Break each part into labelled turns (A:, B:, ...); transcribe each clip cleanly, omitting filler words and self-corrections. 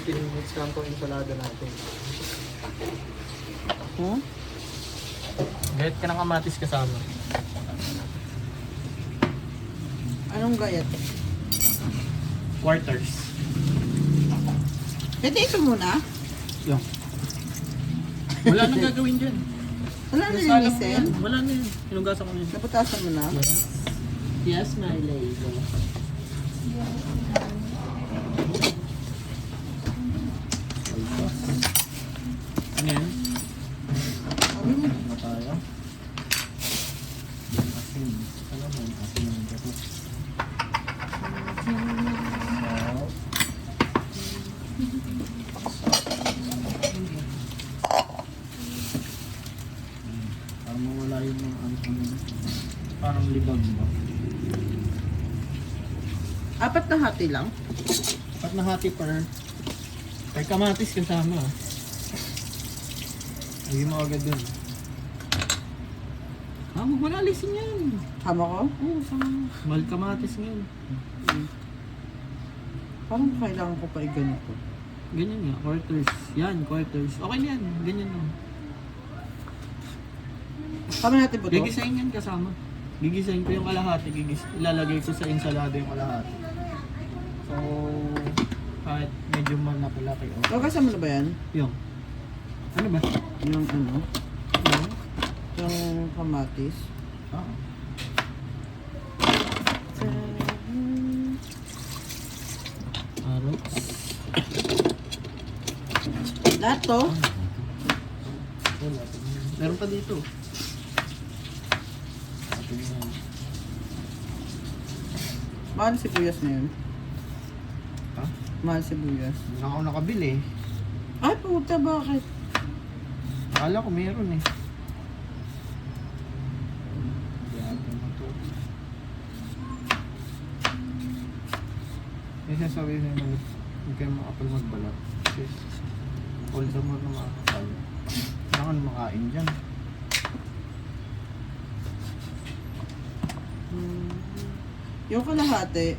A: 15 minutes lang itong ensalada natin. Gayat ka ng kamatis kasama.
B: Anong gayat?
A: Quarters.
B: Pwede ito muna?
A: Yung. Wala nang gagawin dyan.
B: Wala na
A: Nasalang mo
B: linisin?
A: yan. Wala na yun. Hinugasan ko yun.
B: Naputasan mo na?
A: Yes. Yes, my lady. Ano yan? Ano tayo? Asin. Alam mo, asin yung gato. Parang mawala yung mga ano. Parang libag ba?
B: Apat na hati lang?
A: At nahati per kamatis kasama. Hindi mo agad dun. Ah, huwag mo na alisin yan.
B: Hama ko?
A: Oo, sama. Mahal kamatis ngayon.
B: Parang kailangan ko pa i-ganito.
A: Ganyan nga, quarters. Yan, quarters. Okay na yan, ganyan lang.
B: Kami natin ba ito?
A: Gigisahin yan kasama. Gigisahin ko yung kalahati. Ilalagay ko sa ensalada yung kalahati. So, kahit medyo malaki-laki. Okay.
B: Hugasan mo na ba yan?
A: Yung. Ano ba?
B: Yung ano?
A: Yung.
B: Yung kamatis?
A: Ah. Carrots.
B: Lahat to?
A: Wala. Meron pa dito. Atin yan.
B: Mahal sibuyas na yun.
A: Ha?
B: Mahal sibuyas.
A: Hindi na ako nakabili.
B: Ay puta, bakit?
A: Akala ko meron eh. Yata mo to. May sasabi na yun, huwag kayo makapal magbalat. Kasi all the more na makakapal. Kailangan makain dyan.
B: Yung kalahati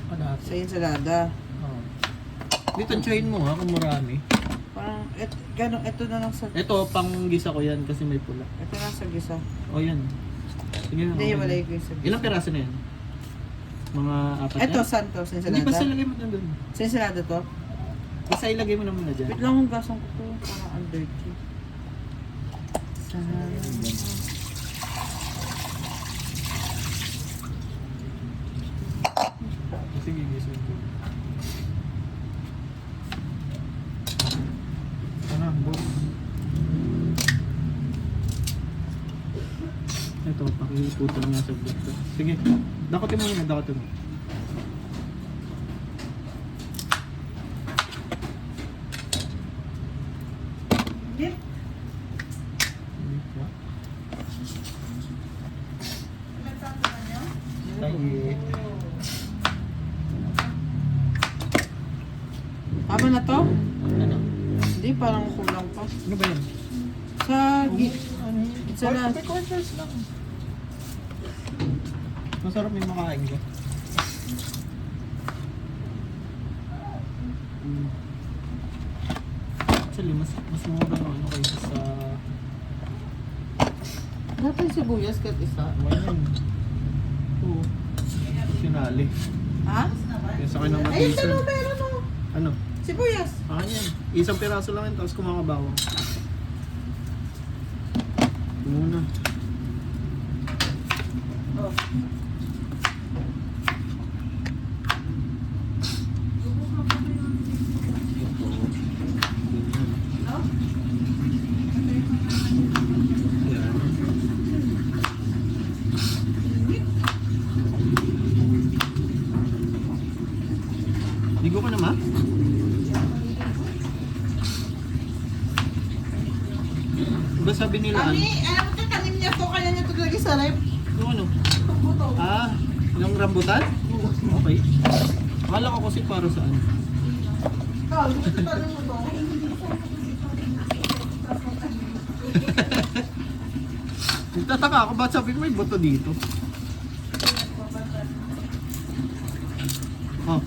A: Kalahati.
B: sa ensalada.
A: Oo. Dito tsahin mo ha kung marami.
B: Parang, gano'n, ito na lang sa...
A: Ito, pang gisa ko yan kasi may pula.
B: Ito na sa gisa.
A: O yan. Sige na.
B: Hindi, wala ko yung sa gisa.
A: Ilang piraso na yan? Mga apat
B: Ito,
A: yan?
B: saan to? Sa
A: Hindi
B: ensalada?
A: pa sa lagay mo na doon.
B: Sa ensalada to?
A: Basta ilagay mo na muna dyan.
B: Wait lang, hugasan ko to. Parang ang dirty.
A: Sige, gising ko. Ano, boss? Ito, pakiputol nga sa vlog ko. Sige, dakotin mo muna, dakotin mo.
B: Yep.
A: Tayi.
B: Tama na to?
A: Ano?
B: Hindi, parang kulang pa.
A: Ano ba yan?
B: Sa...
A: Ano yun?
B: Sarap.
A: May quarters lang. Masarap yung makain ko. Actually, mas mura yung ano kaysa sa...
B: Dapat sibuyas kahit isa.
A: Ayan. Oo. Sinali.
B: Ha?
A: Yung sa akin ng
B: Ayun,
A: matisan.
B: ano, meron mo.
A: Ano?
B: Sibuyas.
A: Ah, yan. Isang piraso lang yun, tapos kumakabawang. Muna.
B: Oh.
A: Ito. Ganyan.
B: No?
A: Yan. Ligo ka na, ma? Diba sabi nila
B: Ami, alam mo, tanim niya to, kaya niya to lagi sa rep.
A: Yung ano?
B: Buto.
A: Ah, yung rambutan? Okay. Akala ko kasi para saan.
B: Ikaw, gusto tanim mo to?
A: Nagtataka ako, ba't sabi ko may buto dito? Oh.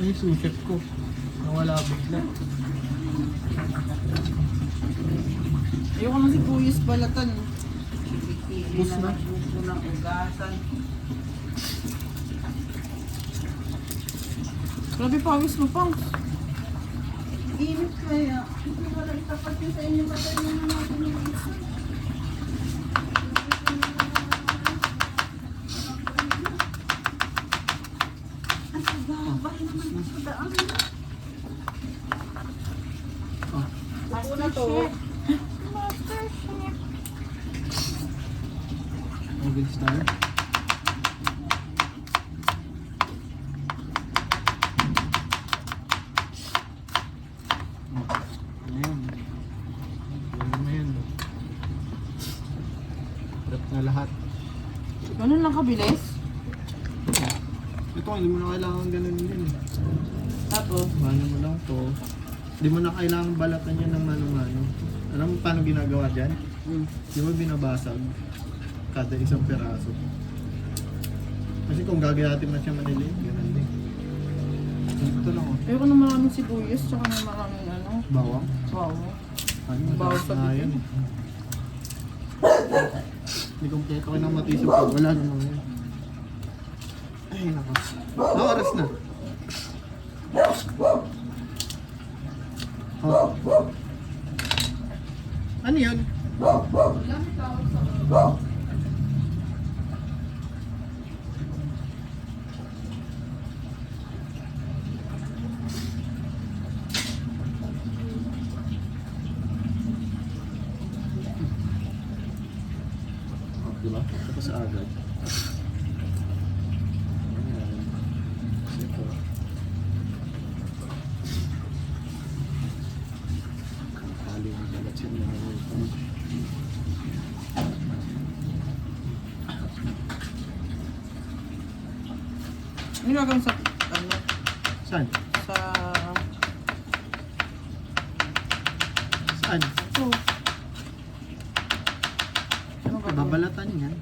A: Ay, suship ko. Nawala bigla.
B: Ayoko na si Kuyas balatan.
A: Bus na.
B: Gusto ng ugasan. Grabe pawis mo pang. Init kaya. Hindi wala itapat yun sa inyo batay na natin yung isa. Ang sababay naman sa daan.
A: Oh.
B: Ako na to.
A: Mabilis tayo. Ayan. Ayan. Prep na lahat.
B: Ganun lang kabilis.
A: Ito, hindi mo na kailangan ganun din.
B: Tapos,
A: Mano mo lang to. Hindi mo na kailangan balatan yan ng mano-mano. Alam mo paano ginagawa dyan? Di ba binabasag kada isang peraso? Kasi kung gagayatin mo siya maniliit, ganun din. Ito lang oh.
B: ayoko na maraming sibuyas, tsaka na maraming ano.
A: Bawang.
B: Wow.
A: Ano,
B: Bawang
A: madalas
B: sa
A: na
B: bibig.
A: yan eh. Hindi kompleto ko ng matisip ko. Wala namang yan. Ay, naku. Oras na. Oh. Ano yan? Oh, diba? Tapos agad. Ayan. Ito. Kali ng balat siya na ito.
B: Ano gagawin sa, ano,
A: Saan?
B: sa,
A: Saan?
B: ito. Ano gagawin?
A: Babalatan yan.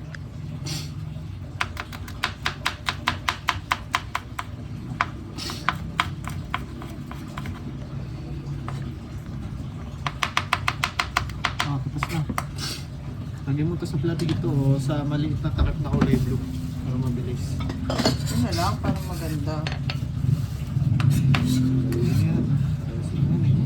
A: Ah, tapos na. Lagyan mo to sa platig ito o sa maliit na takip na kulay blue para mabilis.
B: Yun na lang, para maganda.
A: Ayan. Tapos yun eh.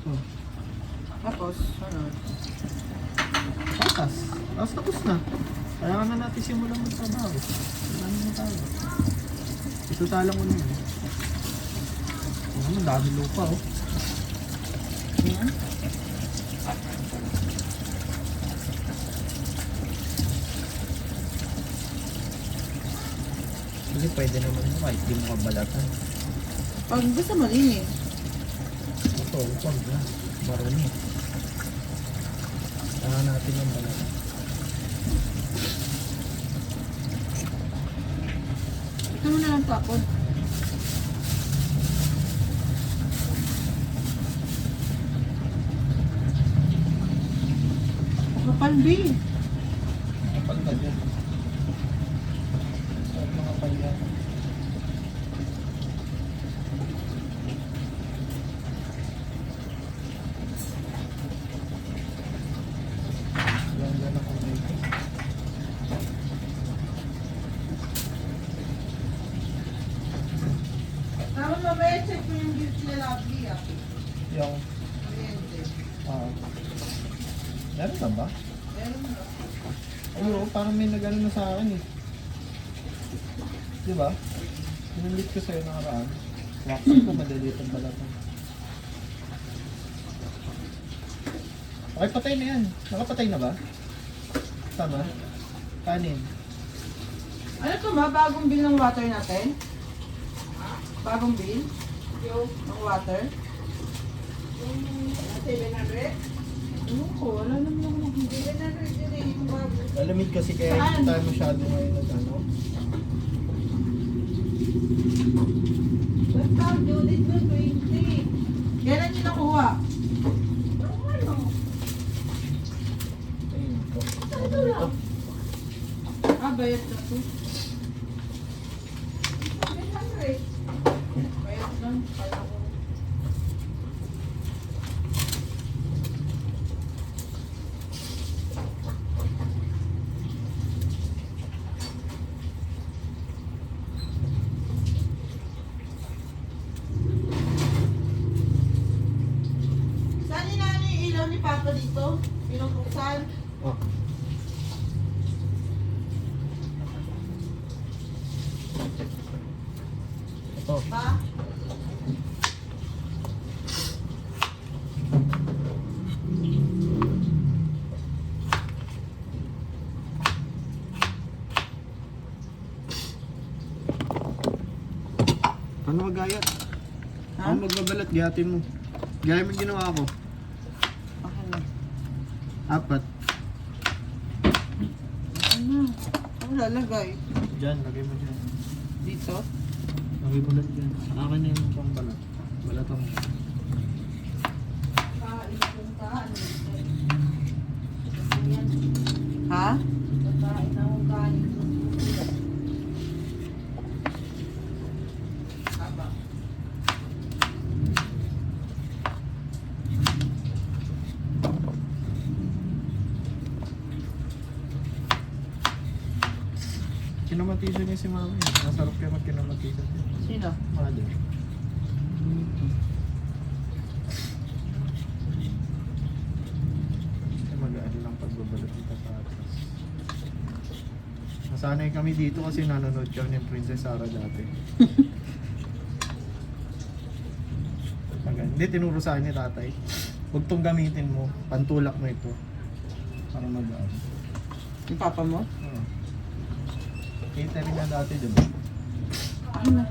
A: Oh,
B: Tapos, ano,
A: tatas. Tapos na. Kailangan na natin simulan magtrabaho. Kailangan na tayo. Itusalang mo na yun. Ang dami lupa oh.
B: yan.
A: Kasi pwede naman mo kahit di mo kabalatan.
B: Pag basta malinis.
A: Ito, upang na. Marumi. Kailangan natin yung balatan.
B: Ito mo na lang tapon. Kapal B.
A: Kapal na dyan. Saan mga palya? Ganda na kung dito.
B: Tapos mamaya check ko yung gift nila Lovely ah.
A: Yung,
B: Oriente.
A: meron na ba?
B: Meron na.
A: Ay, oo, parang may nag-ano na sa akin eh. Di ba? Pinulit ko sa'yo nakaraan. Waksan ko, madaliit ang balatan. Okay, patay na yan. Nakapatay na ba? Tama? Kanin.
B: Ano to ba? Bagong bill ng water natin? Bagong bill? Ng water? 700? Ano ko? Wala naman ako mag-bill. 700 din eh. Yung bago.
A: Lalamig kasi kaya
B: Saan?
A: hindi tayo masyado ngayon nag ano.
B: Basta, Judith mo, 20. Kailan nyo nakuha?
A: Oh. Ito.
B: Pa?
A: Ano magayat?
B: Ha?
A: Ako magbabalat, gayatin mo. Gaya mo yung ginawa ko.
B: Okay na.
A: 4.
B: Ano? Ano lalagay?
A: Diyan, lagay mo dyan.
B: Dito?
A: Lagay mo lang dyan. Akin na yung pang balat. Balatan mo.
B: Ha?
A: Kinamatisan niya si mami. Masarap kayo magkinamatisan niya.
B: Sino?
A: Mother. Kasi mag-ano lang pagbabalat ng patatas. Nasanay kami dito kasi nanonood kami ng Princess Sarah dati. Hindi, tinuro sa akin ni tatay. Huwag tong gamitin mo. Pantulak mo ito. Para mag-ano.
B: Yung papa mo?
A: Oo. Catering na dati, diba?
B: Ano?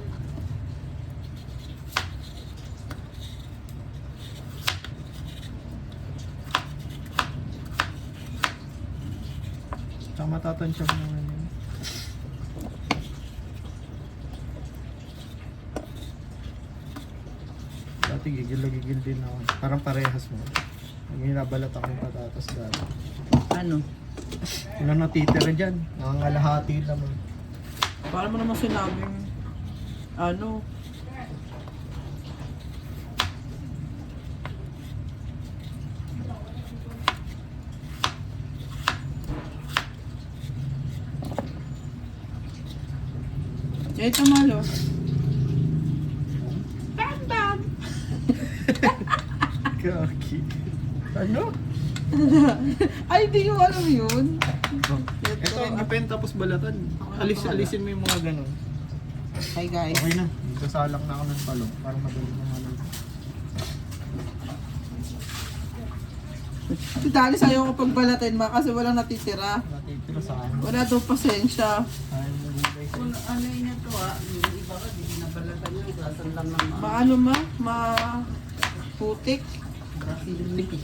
A: Tsaka matatansya ko naman yun. Dati gigil na gigil din ako. Parang parehas mo. Nang hinabalat akong patatas dati.
B: Ano?
A: Wala natitira dyan. Nangangalahati naman.
B: Para mo naman sinabing ano? Ito malo. Bam bam.
A: Kaki. Ano?
B: Ay, di ko alam yun.
A: Ito, ipin tapos balatan. Alisin mo yung mga ganun.
B: Hi guys.
A: Okay na. Sasalak na ako ng palong. Para madali na malong.
B: Si Dali sa'yo ko pagbalatin ma kasi walang natitira.
A: Natitira sa akin.
B: Wala daw pasensya.
A: Ayaw mo gulay.
C: Kung ano yun ito yung iba ka, di binabalatan nyo, gasan lang ng mga
B: Maano ma? Putik.
C: Brazilian eh.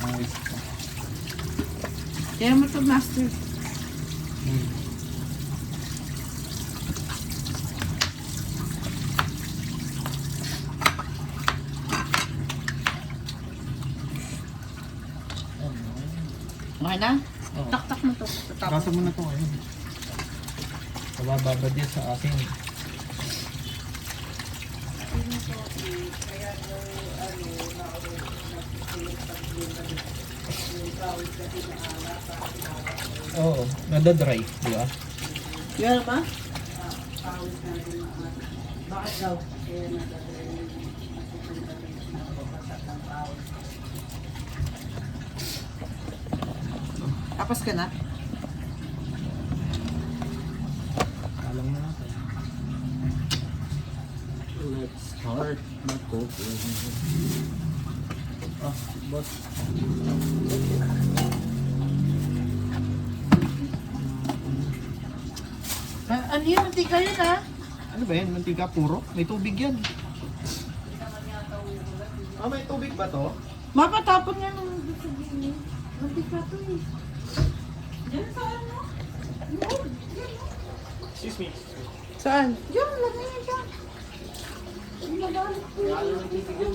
A: Ayos pa.
B: Kaya mo ito, master. Okay na?
A: Oo.
B: Tak-tak mo to. Tapos.
A: Rasa mo na ito ngayon. Kabababa din sa akin. Oo, nadadry, di ba?
B: Yan ba?
C: Bakit daw? Kaya nadadala yung nababasat ng tao.
B: Tapos ka na?
A: Alam na natin.
C: Let's start the cooking.
A: Ah, boss.
B: Ano yun? Mantika yun ha?
A: Ano ba yan? Mantika puro? May tubig yan. Ah, may tubig ba to?
B: Mapatapon nga nung sabihin. Mantika to eh. Yan sa ano?
A: Excuse me.
B: Saan? Diyan, lagay niya dyan. Ang magalit ko.
C: Kaya lang nagtitigan.